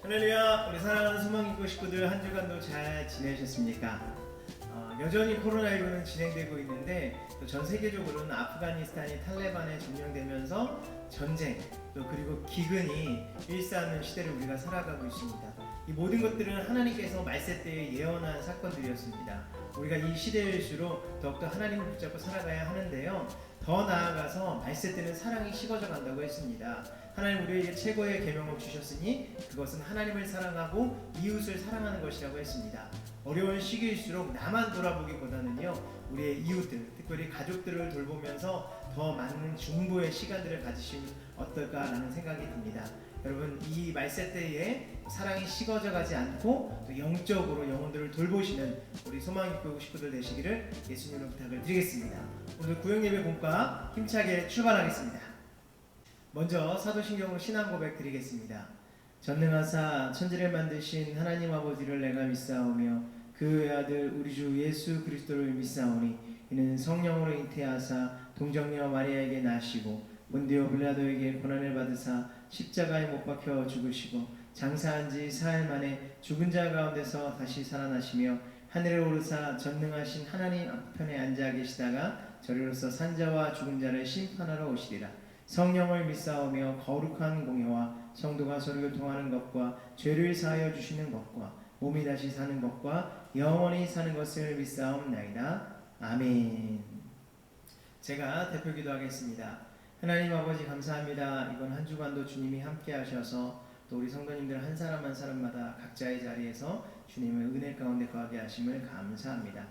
할렐루야. 우리 사랑하는 소망기고 식구들 한 주간도 잘 지내셨습니까? 여전히 코로나19는 진행되고 있는데 또 전 세계적으로는 아프가니스탄이 탈레반에 점령되면서 전쟁 또 그리고 기근이 일삼는 시대를 우리가 살아가고 있습니다. 이 모든 것들은 하나님께서 말세 때에 예언한 사건들이었습니다. 우리가 이 시대일수록 더욱더 하나님을 붙잡고 살아가야 하는데요. 더 나아가서 말세 때는 사랑이 식어져 간다고 했습니다. 하나님 우리에게 최고의 계명을 주셨으니 그것은 하나님을 사랑하고 이웃을 사랑하는 것이라고 했습니다. 어려운 시기일수록 나만 돌아보기보다는요, 우리의 이웃들, 특별히 가족들을 돌보면서 더 많은 중보의 시간들을 가지시면 어떨까라는 생각이 듭니다. 여러분, 이 말세 때에 사랑이 식어져 가지 않고 또 영적으로 영혼들을 돌보시는 우리 소망기고 식구들 되시기를 예수님으로 부탁을 드리겠습니다. 오늘 구역예배 공과 힘차게 출발하겠습니다. 먼저 사도신경으로 신앙 고백 드리겠습니다. 전능하사 천지를 만드신 하나님 아버지를 내가 믿사오며 그 아들 우리 주 예수 그리스도를 믿사오니 이는 성령으로 잉태하사 동정녀 마리아에게 나시고 본디오 빌라도에게 고난을 받으사 십자가에 못 박혀 죽으시고 장사한 지 사흘 만에 죽은 자 가운데서 다시 살아나시며 하늘에 오르사 전능하신 하나님 앞편에 앉아 계시다가 저리로서 산자와 죽은 자를 심판하러 오시리라. 성령을 믿사오며 거룩한 공예와 성도가 서로 교통하는 것과 죄를 사하여 주시는 것과 몸이 다시 사는 것과 영원히 사는 것을 믿사옵나이다. 아멘. 제가 대표 기도하겠습니다. 하나님 아버지 감사합니다. 이번 한 주간도 주님이 함께 하셔서 또 우리 성도님들 한 사람 한 사람마다 각자의 자리에서 주님의 은혜 가운데 거하게 하심을 감사합니다.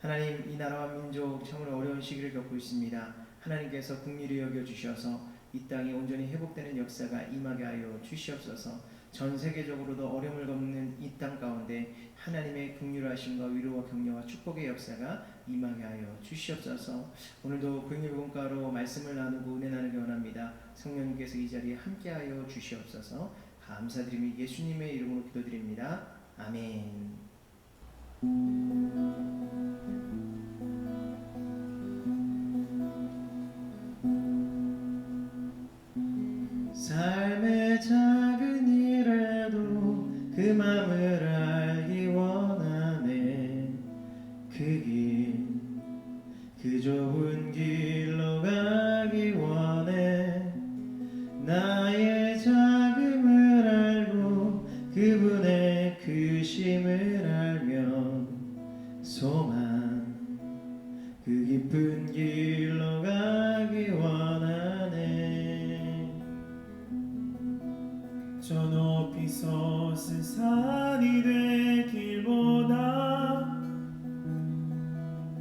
하나님, 이 나라와 민족 참으로 어려운 시기를 겪고 있습니다. 하나님께서 긍휼히 여겨주셔서 이 땅이 온전히 회복되는 역사가 임하게 하여 주시옵소서. 전 세계적으로도 어려움을 겪는 이 땅 가운데 하나님의 긍휼하심과 위로와 격려와 축복의 역사가 임하게 하여 주시옵소서. 오늘도 구역예배 공과로 말씀을 나누고 은혜 나누기 원합니다. 성령님께서 이 자리에 함께하여 주시옵소서. 감사드리며 예수님의 이름으로 기도드립니다. 아멘. 삶의 작은 일에도 그 맘을 알기 원하네. 그 길, 그 좁은 길로 가기 원해. 나의 작음을 알고 그분의 크심을 알면 소망, 그 깊은 길로 가기 원하네. 저 높이 솟은 산이 되길보다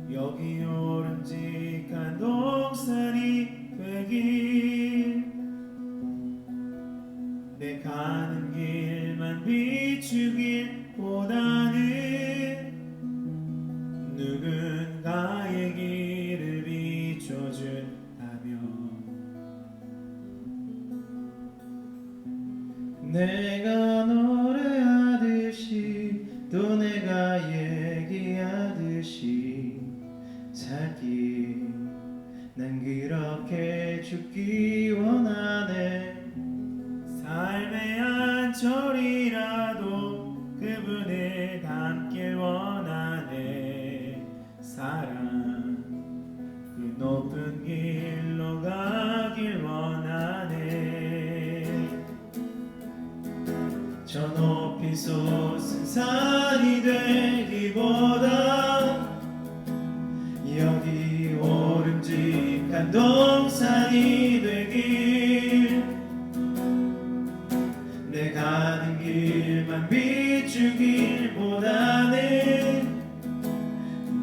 여기 오름직한 동산이 되길. 내 가는 길만 비추길보다는 누군가의 길을 비춰준다면 내가 노래하듯이 또 내가 얘기하듯이 살기, 난 그렇게 죽기 원하네. 삶의 한 절이라도 그분을 닮길 원하네. 사랑, 그 높은 길로 가길 원하네. 저 높이 솟은 산이 되기보다 여기 오름직한 동산이 되길. 내 가는 길만 비추길보다는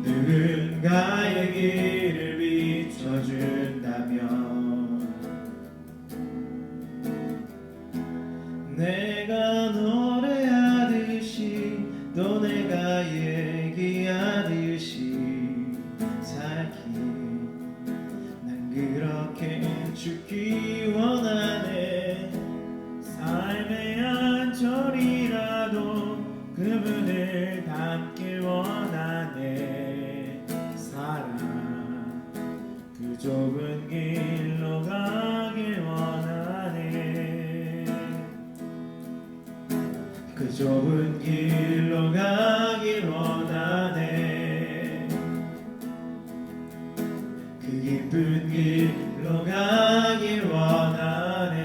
누군가의 길을 비춰준다면 내가 노래하듯이 또 내가 얘기하듯이 살기, 난 그렇게 죽기 원하네. 삶의 한 절이라도 그분을 닮길 원하네. 사랑, 그 좁은 길로 가길 원하네. 좁은 길로 가길 원하네. 그 깊은 길로 가길 원하네.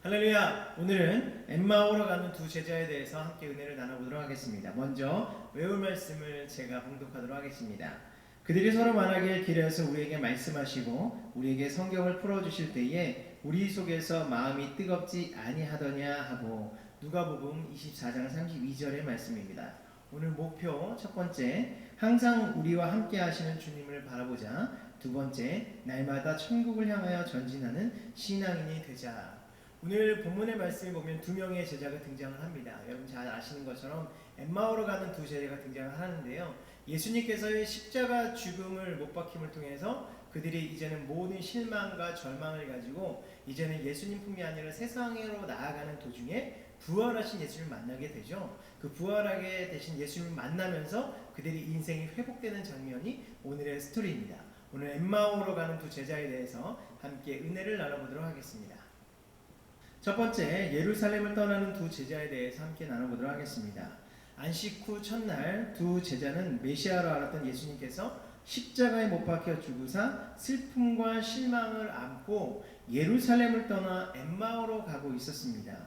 할렐루야! 오늘은 엠마오로 가는 두 제자에 대해서 함께 은혜를 나눠보도록 하겠습니다. 먼저 외울 말씀을 제가 봉독하도록 하겠습니다. 그들이 서로 말하길 길에서 우리에게 말씀하시고 우리에게 성경을 풀어주실 때에 우리 속에서 마음이 뜨겁지 아니하더냐 하고. 누가복음 24장 32절의 말씀입니다. 오늘 목표 첫 번째, 항상 우리와 함께 하시는 주님을 바라보자. 두 번째, 날마다 천국을 향하여 전진하는 신앙인이 되자. 오늘 본문의 말씀을 보면 두 명의 제자가 등장을 합니다. 여러분 잘 아시는 것처럼 엠마오로 가는 두 제자가 등장을 하는데요. 예수님께서의 십자가 죽음을 못 박힘을 통해서 그들이 이제는 모든 실망과 절망을 가지고 이제는 예수님 품이 아니라 세상으로 나아가는 도중에 부활하신 예수님을 만나게 되죠. 그 부활하게 되신 예수님을 만나면서 그들의 인생이 회복되는 장면이 오늘의 스토리입니다. 오늘 엠마오로 가는 두 제자에 대해서 함께 은혜를 나눠보도록 하겠습니다. 첫 번째, 예루살렘을 떠나는 두 제자에 대해서 함께 나눠보도록 하겠습니다. 안식 후 첫날 두 제자는 메시아로 알았던 예수님께서 십자가에 못 박혀 죽으사 슬픔과 실망을 안고 예루살렘을 떠나 엠마오로 가고 있었습니다.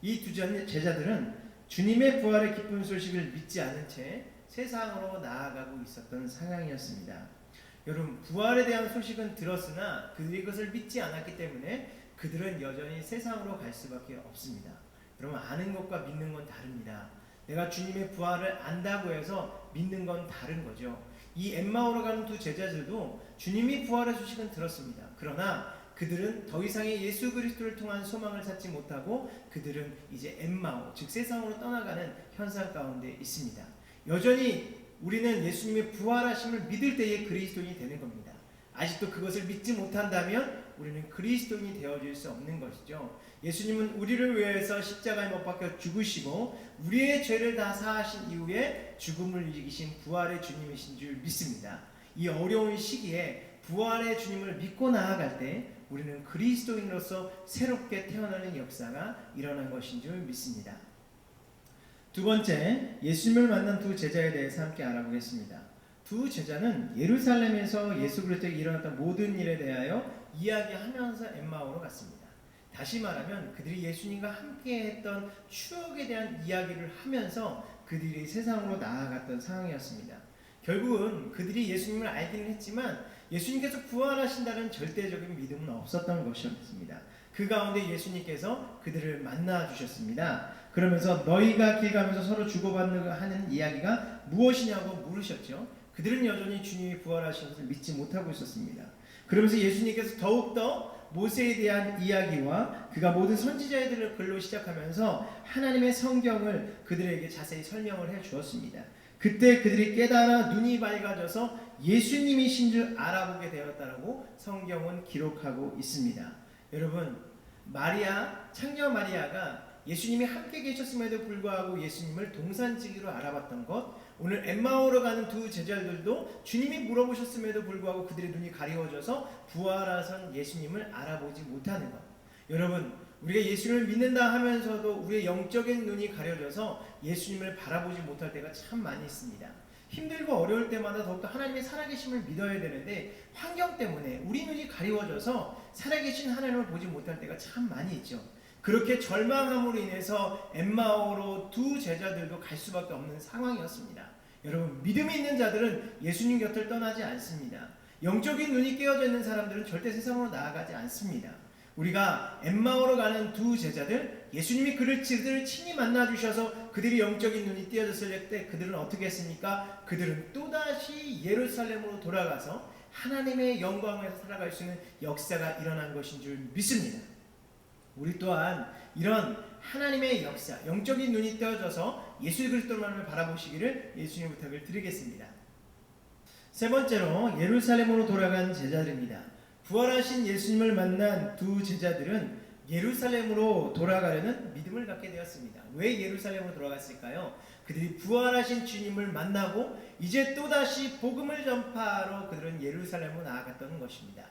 이 두 제자들은 주님의 부활의 기쁜 소식을 믿지 않은 채 세상으로 나아가고 있었던 상황이었습니다. 여러분, 부활에 대한 소식은 들었으나 그들이 그것을 믿지 않았기 때문에 그들은 여전히 세상으로 갈 수밖에 없습니다. 여러분, 아는 것과 믿는 건 다릅니다. 내가 주님의 부활을 안다고 해서 믿는 건 다른 거죠. 이 엠마오로 가는 두 제자들도 주님이 부활의 소식은 들었습니다. 그러나 그들은 더 이상의 예수 그리스도를 통한 소망을 찾지 못하고 그들은 이제 엠마오, 즉 세상으로 떠나가는 현상 가운데 있습니다. 여전히 우리는 예수님의 부활하심을 믿을 때에 그리스도인이 되는 겁니다. 아직도 그것을 믿지 못한다면 우리는 그리스도인이 되어질 수 없는 것이죠. 예수님은 우리를 위해서 십자가에 못 박혀 죽으시고 우리의 죄를 다 사하신 이후에 죽음을 이기신 부활의 주님이신 줄 믿습니다. 이 어려운 시기에 부활의 주님을 믿고 나아갈 때 우리는 그리스도인으로서 새롭게 태어나는 역사가 일어난 것인 줄 믿습니다. 두 번째, 예수님을 만난 두 제자에 대해서 함께 알아보겠습니다. 두 제자는 예루살렘에서 예수 그리스도에게 일어났던 모든 일에 대하여 이야기하면서 엠마오로 갔습니다. 다시 말하면 그들이 예수님과 함께 했던 추억에 대한 이야기를 하면서 그들이 세상으로 나아갔던 상황이었습니다. 결국은 그들이 예수님을 알기는 했지만 예수님께서 부활하신다는 절대적인 믿음은 없었던 것이었습니다. 그 가운데 예수님께서 그들을 만나 주셨습니다. 그러면서 너희가 길 가면서 서로 주고받는 하는 이야기가 무엇이냐고 물으셨죠. 그들은 여전히 주님이 부활하신 것을 믿지 못하고 있었습니다. 그러면서 예수님께서 더욱더 모세에 대한 이야기와 그가 모든 선지자들을 글로 시작하면서 하나님의 성경을 그들에게 자세히 설명을 해 주었습니다. 그때 그들이 깨달아 눈이 밝아져서 예수님이신 줄 알아보게 되었다라고 성경은 기록하고 있습니다. 여러분, 창녀 마리아가 예수님이 함께 계셨음에도 불구하고 예수님을 동산지기로 알아봤던 것, 오늘 엠마오로 가는 두 제자들도 주님이 물어보셨음에도 불구하고 그들의 눈이 가리워져서 부활하신 예수님을 알아보지 못하는 것. 여러분, 우리가 예수님을 믿는다 하면서도 우리의 영적인 눈이 가려져서 예수님을 바라보지 못할 때가 참 많이 있습니다. 힘들고 어려울 때마다 더욱더 하나님의 살아계심을 믿어야 되는데 환경 때문에 우리 눈이 가리워져서 살아계신 하나님을 보지 못할 때가 참 많이 있죠. 그렇게 절망함으로 인해서 엠마오로 두 제자들도 갈 수밖에 없는 상황이었습니다. 여러분, 믿음이 있는 자들은 예수님 곁을 떠나지 않습니다. 영적인 눈이 깨어져 있는 사람들은 절대 세상으로 나아가지 않습니다. 우리가 엠마오로 가는 두 제자들, 예수님이 그들을 친히 만나주셔서 그들이 영적인 눈이 띄어졌을 때 그들은 어떻게 했습니까? 그들은 또다시 예루살렘으로 돌아가서 하나님의 영광에서 살아갈 수 있는 역사가 일어난 것인 줄 믿습니다. 우리 또한 이런 하나님의 역사, 영적인 눈이 떼어져서 예수 그리스도만을 바라보시기를 예수님 부탁을 드리겠습니다. 세 번째로 예루살렘으로 돌아간 제자들입니다. 부활하신 예수님을 만난 두 제자들은 예루살렘으로 돌아가려는 믿음을 갖게 되었습니다. 왜 예루살렘으로 돌아갔을까요? 그들이 부활하신 주님을 만나고 이제 또다시 복음을 전파하러 그들은 예루살렘으로 나아갔던 것입니다.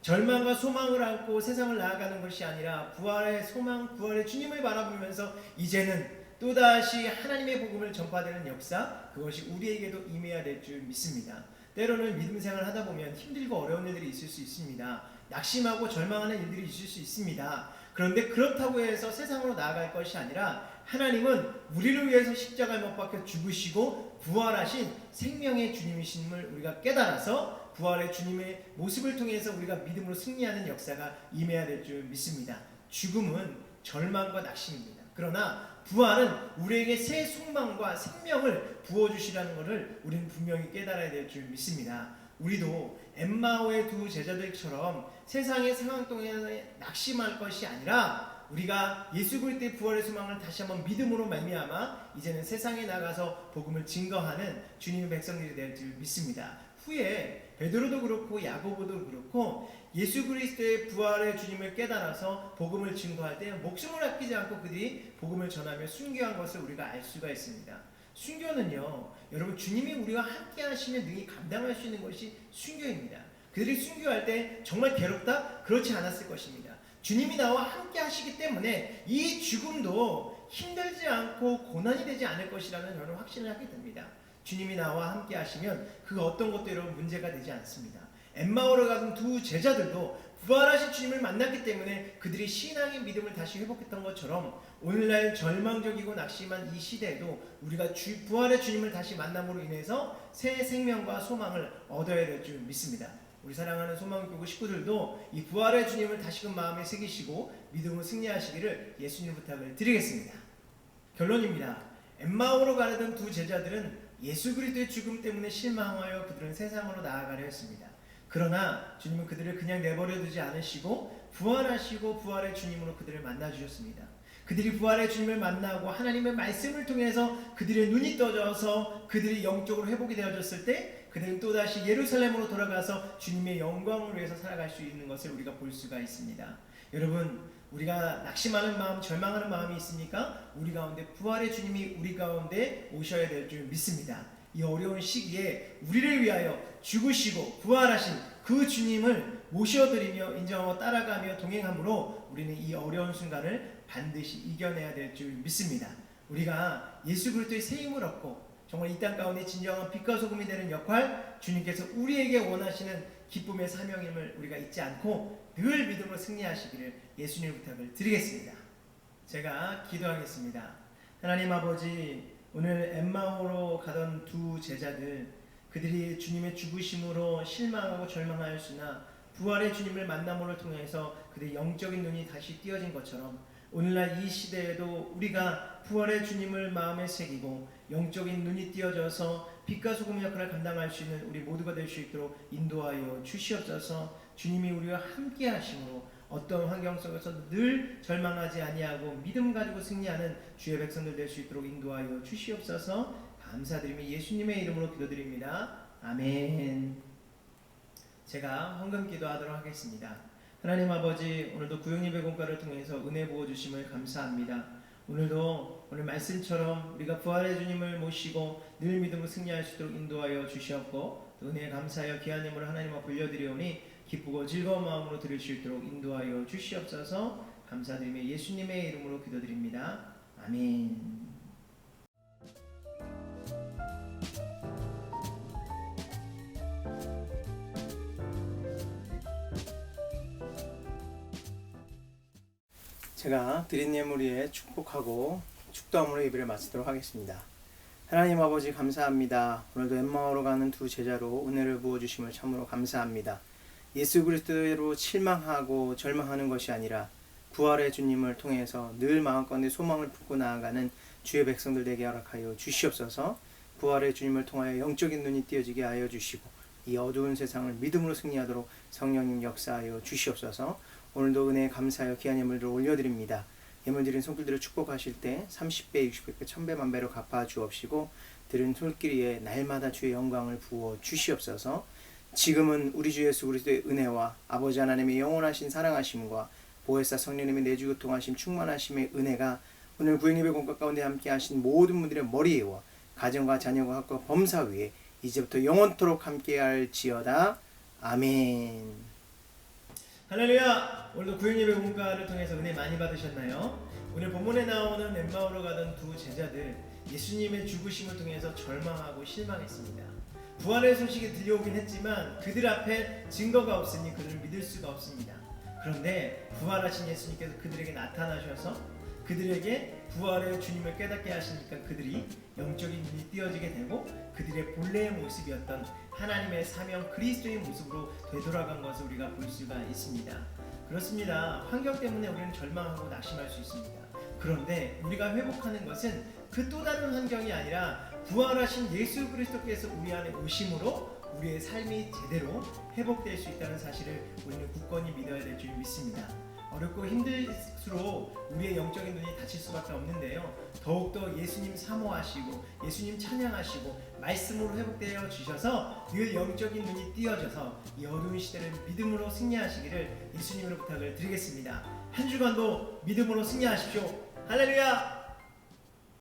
절망과 소망을 안고 세상을 나아가는 것이 아니라 부활의 소망, 부활의 주님을 바라보면서 이제는 또다시 하나님의 복음을 전파되는 역사, 그것이 우리에게도 임해야 될 줄 믿습니다. 때로는 믿음 생활을 하다 보면 힘들고 어려운 일들이 있을 수 있습니다. 낙심하고 절망하는 일들이 있을 수 있습니다. 그런데 그렇다고 해서 세상으로 나아갈 것이 아니라 하나님은 우리를 위해서 십자가에 못 박혀 죽으시고 부활하신 생명의 주님이심을 우리가 깨달아서 부활의 주님의 모습을 통해서 우리가 믿음으로 승리하는 역사가 임해야 될 줄 믿습니다. 죽음은 절망과 낙심입니다. 그러나 부활은 우리에게 새 소망과 생명을 부어주시라는 것을 우리는 분명히 깨달아야 될 줄 믿습니다. 우리도 엠마오의 두 제자들처럼 세상의 상황 동안에 낙심할 것이 아니라 우리가 예수 그리스도의 부활의 소망을 다시 한번 믿음으로 말미암아 이제는 세상에 나가서 복음을 증거하는 주님의 백성들이 될 줄 믿습니다. 후에 베드로도 그렇고 야고보도 그렇고 예수 그리스도의 부활의 주님을 깨달아서 복음을 증거할 때 목숨을 아끼지 않고 그들이 복음을 전하며 순교한 것을 우리가 알 수가 있습니다. 순교는요, 여러분 주님이 우리와 함께 하시면 능히 감당할 수 있는 것이 순교입니다. 그들이 순교할 때 정말 괴롭다? 그렇지 않았을 것입니다. 주님이 나와 함께 하시기 때문에 이 죽음도 힘들지 않고 고난이 되지 않을 것이라는 저는 확신을 하게 됩니다. 주님이 나와 함께 하시면 그 어떤 것도 여러분 문제가 되지 않습니다. 엠마오로 가던 두 제자들도 부활하신 주님을 만났기 때문에 그들이 신앙의 믿음을 다시 회복했던 것처럼 오늘날 절망적이고 낙심한 이 시대에도 우리가 부활의 주님을 다시 만남으로 인해서 새 생명과 소망을 얻어야 될 줄 믿습니다. 우리 사랑하는 소망교구 식구들도 이 부활의 주님을 다시금 마음에 새기시고 믿음으로 승리하시기를 예수님 부탁을 드리겠습니다. 결론입니다. 엠마오로 가려던 두 제자들은 예수 그리스도의 죽음 때문에 실망하여 그들은 세상으로 나아가려 했습니다. 그러나 주님은 그들을 그냥 내버려 두지 않으시고 부활하시고 부활의 주님으로 그들을 만나 주셨습니다. 그들이 부활의 주님을 만나고 하나님의 말씀을 통해서 그들의 눈이 떠져서 그들이 영적으로 회복이 되어졌을 때 그들은 또다시 예루살렘으로 돌아가서 주님의 영광을 위해서 살아갈 수 있는 것을 우리가 볼 수가 있습니다. 여러분, 우리가 낙심하는 마음, 절망하는 마음이 있으니까 우리 가운데 부활의 주님이 우리 가운데 오셔야 될 줄 믿습니다. 이 어려운 시기에 우리를 위하여 죽으시고 부활하신 그 주님을 모셔드리며 인정하고 따라가며 동행함으로 우리는 이 어려운 순간을 반드시 이겨내야 될 줄 믿습니다. 우리가 예수 그리스도의 새 힘을 얻고 정말 이 땅 가운데 진정한 빛과 소금이 되는 역할, 주님께서 우리에게 원하시는 기쁨의 사명임을 우리가 잊지 않고 늘 믿음으로 승리하시기를 예수님 부탁을 드리겠습니다. 제가 기도하겠습니다. 하나님 아버지, 오늘 엠마오로 가던 두 제자들, 그들이 주님의 죽으심으로 실망하고 절망하였으나 부활의 주님을 만남으로 통해서 그들의 영적인 눈이 다시 띄어진 것처럼 오늘날 이 시대에도 우리가 부활의 주님을 마음에 새기고 영적인 눈이 띄어져서 빛과 소금의 역할을 감당할 수 있는 우리 모두가 될 수 있도록 인도하여 주시옵소서. 주님이 우리와 함께 하심으로 어떤 환경 속에서 늘 절망하지 아니하고 믿음 가지고 승리하는 주의 백성들 될 수 있도록 인도하여 주시옵소서. 감사드리며 예수님의 이름으로 기도드립니다. 아멘. 제가 헌금 기도하도록 하겠습니다. 하나님 아버지, 오늘도 구역예배 공과를 통해서 은혜 부어주심을 감사합니다. 오늘도 오늘 말씀처럼 우리가 부활의 주님을 모시고 늘 믿음으로 승리할 수 있도록 인도하여 주시옵고 또 은혜에 감사하여 귀한 예물을 하나님 앞에 올려드리오니 기쁘고 즐거운 마음으로 드릴 수 있도록 인도하여 주시옵소서. 감사드리며 예수님의 이름으로 기도드립니다. 아멘. 제가 드린 예물 위에 축복하고 축도함으로 예배를 마치도록 하겠습니다. 하나님 아버지 감사합니다. 오늘도 엠마오로 가는 두 제자로 은혜를 부어주심을 참으로 감사합니다. 예수 그리스도로 실망하고 절망하는 것이 아니라 부활의 주님을 통해서 늘 마음가운데 소망을 품고 나아가는 주의 백성들 되게 허락하여 주시옵소서. 부활의 주님을 통하여 영적인 눈이 띄어지게 하여 주시고 이 어두운 세상을 믿음으로 승리하도록 성령님 역사하여 주시옵소서. 오늘도 은혜에 감사하여 귀한 예물들을 올려드립니다. 예물 드린 손길들을 축복하실 때 30배, 60배, 1000배, 만배로 갚아 주옵시고 드린 손길에 날마다 주의 영광을 부어 주시옵소서. 지금은 우리 주 예수 그리스도의 은혜와 아버지 하나님의 영원하신 사랑하심과 보혜사 성령님의 내주 교통하심 충만하심의 은혜가 오늘 구행예배 공과 가운데 함께 하신 모든 분들의 머리와 가정과 자녀과 학과 범사 위에 이제부터 영원토록 함께할지어다. 아멘. 할렐루야. 오늘도 구행예배 공과를 통해서 은혜 많이 받으셨나요? 오늘 본문에 나오는 엠마오로 가던 두 제자들, 예수님의 죽으심을 통해서 절망하고 실망했습니다. 부활의 소식이 들려오긴 했지만 그들 앞에 증거가 없으니 그들을 믿을 수가 없습니다. 그런데 부활하신 예수님께서 그들에게 나타나셔서 그들에게 부활의 주님을 깨닫게 하시니까 그들이 영적인 눈이 띄어지게 되고 그들의 본래의 모습이었던 하나님의 사명 그리스도의 모습으로 되돌아간 것을 우리가 볼 수가 있습니다. 그렇습니다. 환경 때문에 우리는 절망하고 낙심할 수 있습니다. 그런데 우리가 회복하는 것은 그 또 다른 환경이 아니라 부활하신 예수 그리스도께서 우리 안에 오심으로 우리의 삶이 제대로 회복될 수 있다는 사실을 우리는 굳건히 믿어야 될 줄 믿습니다. 어렵고 힘들수록 우리의 영적인 눈이 닫힐 수밖에 없는데요. 더욱더 예수님 사모하시고 예수님 찬양하시고 말씀으로 회복되어 주셔서 늘 영적인 눈이 띄어져서 이 어두운 시대를 믿음으로 승리하시기를 예수님으로 부탁을 드리겠습니다. 한 주간도 믿음으로 승리하십시오. 할렐루야!